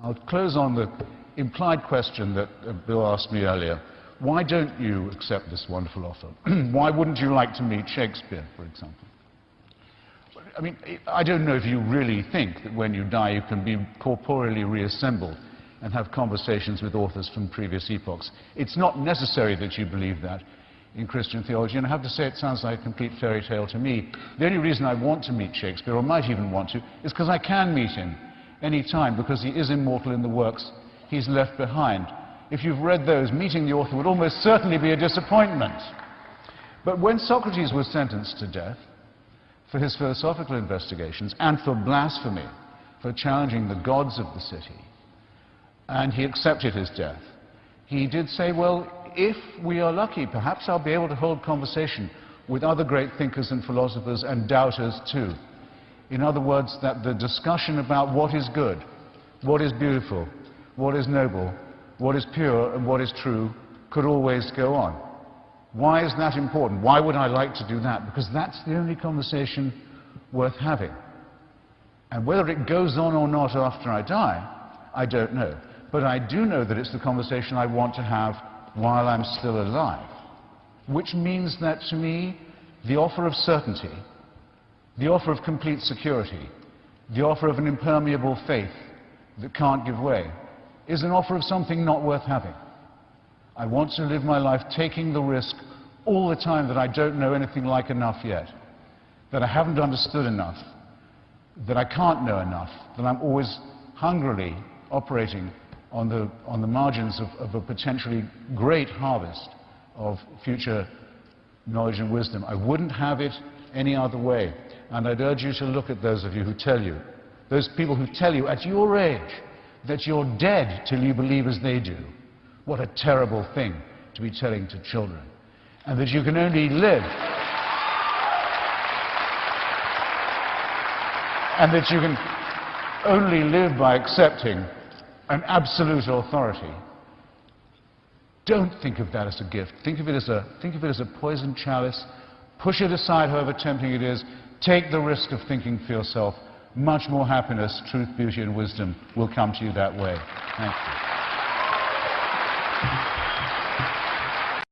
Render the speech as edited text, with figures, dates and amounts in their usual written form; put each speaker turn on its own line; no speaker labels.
I'll close on the implied question that Bill asked me earlier. Why don't you accept this wonderful offer? Why wouldn't you like to meet Shakespeare, for example? I mean, I don't know if you really think that when you die you can be corporeally reassembled and have conversations with authors from previous epochs. It's not necessary that you believe that in Christian theology, and I have to say it sounds like a complete fairy tale to me. The only reason I want to meet Shakespeare, or might even want to, is because I can meet him any time, because he is immortal in the works he's left behind. If you've read those, meeting the author would almost certainly be a disappointment. But when Socrates was sentenced to death for his philosophical investigations and for blasphemy, for challenging the gods of the city, and he accepted his death, he did say, well, if we are lucky, perhaps I'll be able to hold conversation with other great thinkers and philosophers and doubters too. In other words, that the discussion about what is good, what is beautiful, what is noble, what is pure and what is true could always go on. Why is that important? Why would I like to do that? Because that's the only conversation worth having. And whether it goes on or not after I die, I don't know. But I do know that it's the conversation I want to have while I'm still alive. Which means that, to me, the offer of certainty, the offer of complete security, the offer of an impermeable faith that can't give way, is an offer of something not worth having. I want to live my life taking the risk all the time that I don't know anything like enough yet, that I haven't understood enough, that I can't know enough, that I'm always hungrily operating on the margins of a potentially great harvest of future knowledge and wisdom. I wouldn't have it any other way. And I'd urge you to look at those of you who tell you, those people who tell you at your age that you're dead till you believe as they do. What a terrible thing to be telling to children. And that you can only live, and that you can only live by accepting an absolute authority. Don't think of that as a gift. Think of it as a poisoned chalice. Push it aside, however tempting it is. Take the risk of thinking for yourself. Much more happiness, truth, beauty, and wisdom will come to you that way. Thank you.